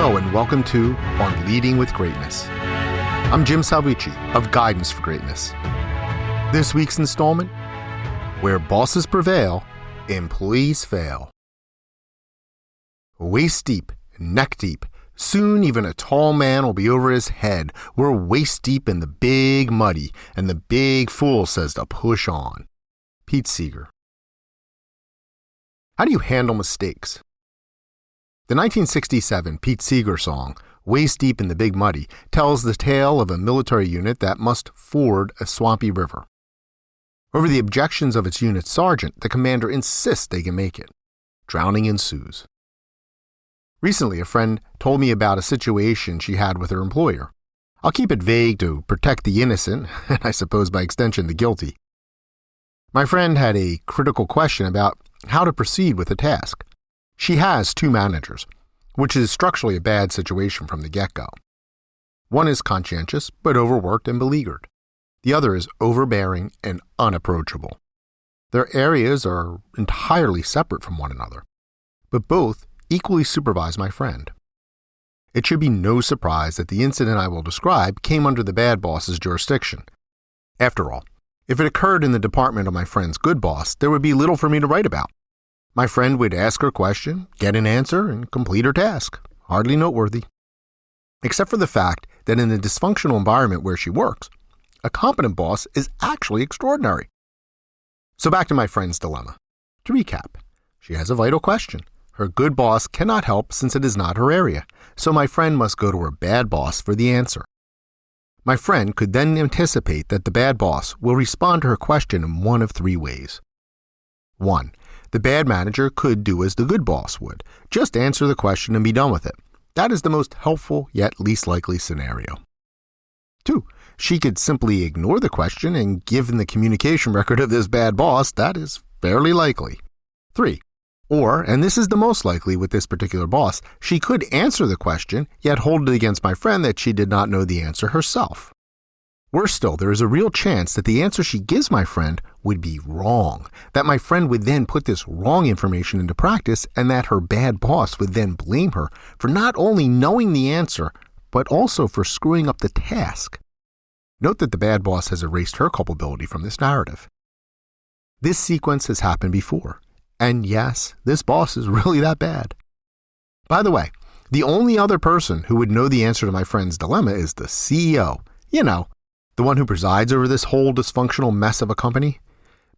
Hello and welcome to On Leading with Greatness. I'm Jim Salvucci of Guidance for Greatness. This week's installment, where bosses prevail, employees fail. Waist deep, neck deep, soon even a tall man will be over his head. We're waist deep in the big muddy, and the big fool says to push on. Pete Seeger. How do you handle mistakes? The 1967 Pete Seeger song, Waist Deep in the Big Muddy, tells the tale of a military unit that must ford a swampy river. Over the objections of its unit sergeant, the commander insists they can make it. Drowning ensues. Recently, a friend told me about a situation she had with her employer. I'll keep it vague to protect the innocent, and I suppose by extension the guilty. My friend had a critical question about how to proceed with a task. She has two managers, which is structurally a bad situation from the get-go. One is conscientious, but overworked and beleaguered. The other is overbearing and unapproachable. Their areas are entirely separate from one another, but both equally supervise my friend. It should be no surprise that the incident I will describe came under the bad boss's jurisdiction. After all, if it occurred in the department of my friend's good boss, there would be little for me to write about. My friend would ask her question, get an answer, and complete her task. Hardly noteworthy. Except for the fact that in the dysfunctional environment where she works, a competent boss is actually extraordinary. So back to my friend's dilemma. To recap, she has a vital question. Her good boss cannot help since it is not her area, so my friend must go to her bad boss for the answer. My friend could then anticipate that the bad boss will respond to her question in one of three ways. 1. The bad manager could do as the good boss would, just answer the question and be done with it. That is the most helpful yet least likely scenario. 2. She could simply ignore the question, and given the communication record of this bad boss, that is fairly likely. 3. Or, and this is the most likely with this particular boss, she could answer the question, yet hold it against my friend that she did not know the answer herself. Worse still, there is a real chance that the answer she gives my friend would be wrong, that my friend would then put this wrong information into practice, and that her bad boss would then blame her for not only knowing the answer, but also for screwing up the task. Note that the bad boss has erased her culpability from this narrative. This sequence has happened before, and yes, this boss is really that bad. By the way, the only other person who would know the answer to my friend's dilemma is the CEO. You know, the one who presides over this whole dysfunctional mess of a company.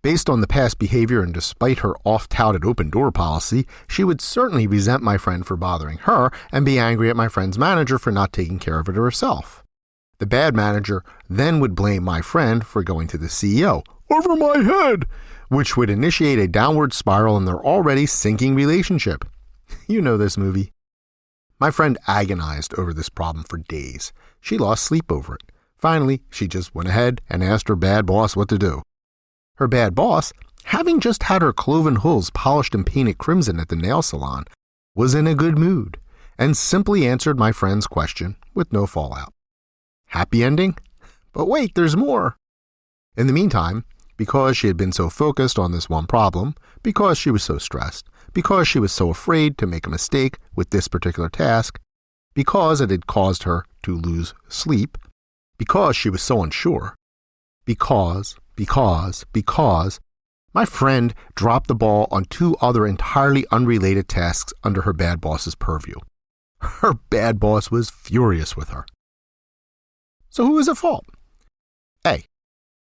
Based on the past behavior and despite her oft-touted open-door policy, she would certainly resent my friend for bothering her and be angry at my friend's manager for not taking care of it herself. The bad manager then would blame my friend for going to the CEO, over my head, which would initiate a downward spiral in their already sinking relationship. You know this movie. My friend agonized over this problem for days. She lost sleep over it. Finally, she just went ahead and asked her bad boss what to do. Her bad boss, having just had her cloven hooves polished and painted crimson at the nail salon, was in a good mood and simply answered my friend's question with no fallout. Happy ending? But wait, there's more. In the meantime, because she had been so focused on this one problem, because she was so stressed, because she was so afraid to make a mistake with this particular task, because it had caused her to lose sleep, because she was so unsure, because, my friend dropped the ball on two other entirely unrelated tasks under her bad boss's purview. Her bad boss was furious with her. So who is at fault? A.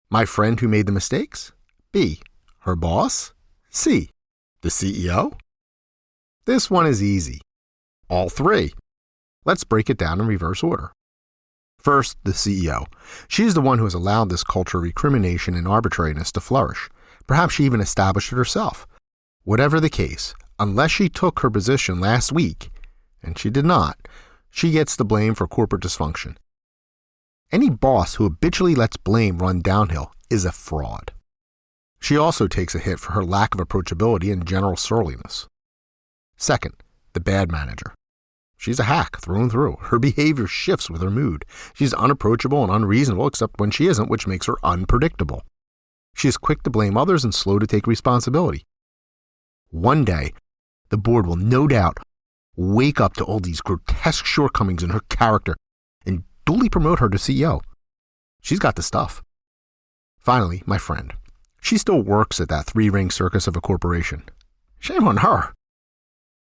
My friend who made the mistakes? B. Her boss? C. The CEO? This one is easy. All three. Let's break it down in reverse order. First, the CEO. She's the one who has allowed this culture of recrimination and arbitrariness to flourish. Perhaps she even established it herself. Whatever the case, unless she took her position last week, and she did not, she gets the blame for corporate dysfunction. Any boss who habitually lets blame run downhill is a fraud. She also takes a hit for her lack of approachability and general surliness. Second, the bad manager. She's a hack through and through. Her behavior shifts with her mood. She's unapproachable and unreasonable except when she isn't, which makes her unpredictable. She is quick to blame others and slow to take responsibility. One day, the board will no doubt wake up to all these grotesque shortcomings in her character, and duly promote her to CEO. She's got the stuff. Finally, my friend. She still works at that three-ring circus of a corporation. Shame on her.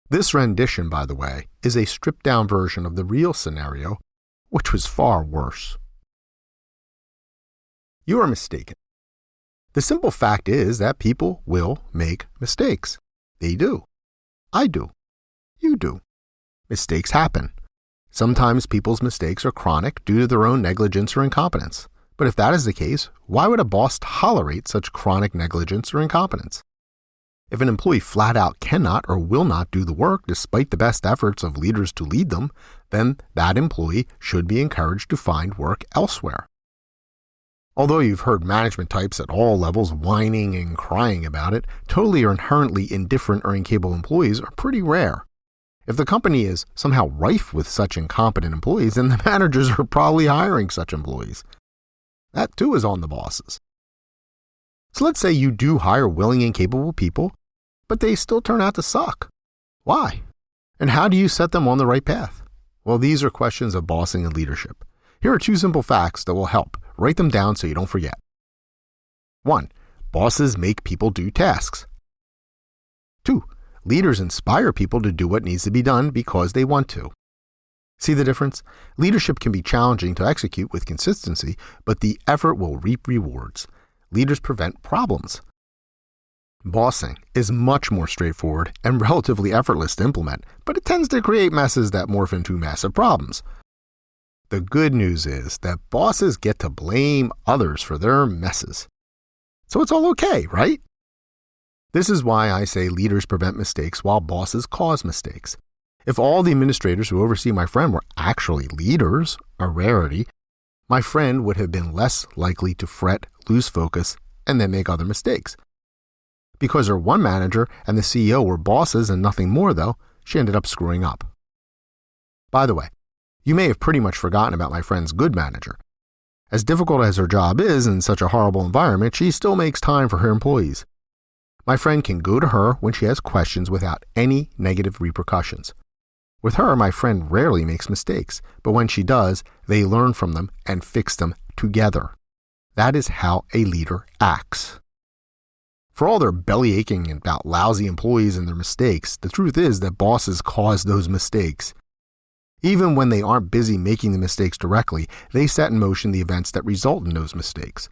This rendition, by the way, is a stripped-down version of the real scenario, which was far worse. You are mistaken. The simple fact is that people will make mistakes. They do. I do. You do. Mistakes happen. Sometimes people's mistakes are chronic due to their own negligence or incompetence. But if that is the case, why would a boss tolerate such chronic negligence or incompetence? If an employee flat out cannot or will not do the work despite the best efforts of leaders to lead them, then that employee should be encouraged to find work elsewhere. Although you've heard management types at all levels whining and crying about it, totally or inherently indifferent or incapable employees are pretty rare. If the company is somehow rife with such incompetent employees, then the managers are probably hiring such employees. That too is on the bosses. So let's say you do hire willing and capable people, but they still turn out to suck. Why? And how do you set them on the right path? Well, these are questions of bossing and leadership. Here are two simple facts that will help. Write them down so you don't forget. 1. Bosses make people do tasks. 2. Leaders inspire people to do what needs to be done because they want to. See the difference? Leadership can be challenging to execute with consistency, but the effort will reap rewards. Leaders prevent problems. Bossing is much more straightforward and relatively effortless to implement, but it tends to create messes that morph into massive problems. The good news is that bosses get to blame others for their messes. So it's all okay, right? This is why I say leaders prevent mistakes while bosses cause mistakes. If all the administrators who oversee my friend were actually leaders, a rarity, my friend would have been less likely to fret, lose focus, and then make other mistakes. Because her one manager and the CEO were bosses and nothing more, though, she ended up screwing up. By the way, you may have pretty much forgotten about my friend's good manager. As difficult as her job is in such a horrible environment, she still makes time for her employees. My friend can go to her when she has questions without any negative repercussions. With her, my friend rarely makes mistakes, but when she does, they learn from them and fix them together. That is how a leader acts. For all their belly aching about lousy employees and their mistakes, the truth is that bosses cause those mistakes. Even when they aren't busy making the mistakes directly, they set in motion the events that result in those mistakes.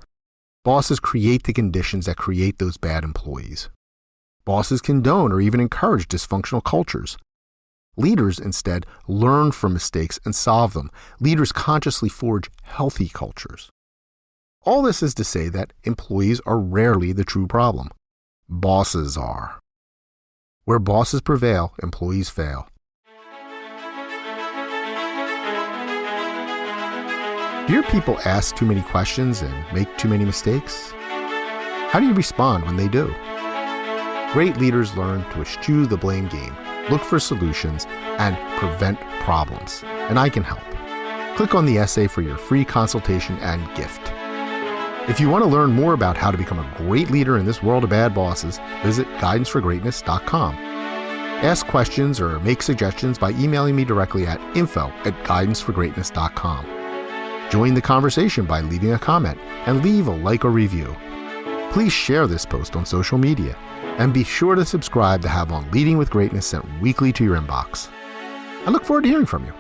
Bosses create the conditions that create those bad employees. Bosses condone or even encourage dysfunctional cultures. Leaders, instead, learn from mistakes and solve them. Leaders consciously forge healthy cultures. All this is to say that employees are rarely the true problem. Bosses are. Where bosses prevail, employees fail. Do your people ask too many questions and make too many mistakes? How do you respond when they do? Great leaders learn to eschew the blame game, look for solutions, and prevent problems. And I can help. Click on the essay for your free consultation and gift. If you want to learn more about how to become a great leader in this world of bad bosses, visit guidanceforgreatness.com. Ask questions or make suggestions by emailing me directly at info@guidanceforgreatness.com. Join the conversation by leaving a comment and leave a like or review. Please share this post on social media and be sure to subscribe to have On Leading with Greatness sent weekly to your inbox. I look forward to hearing from you.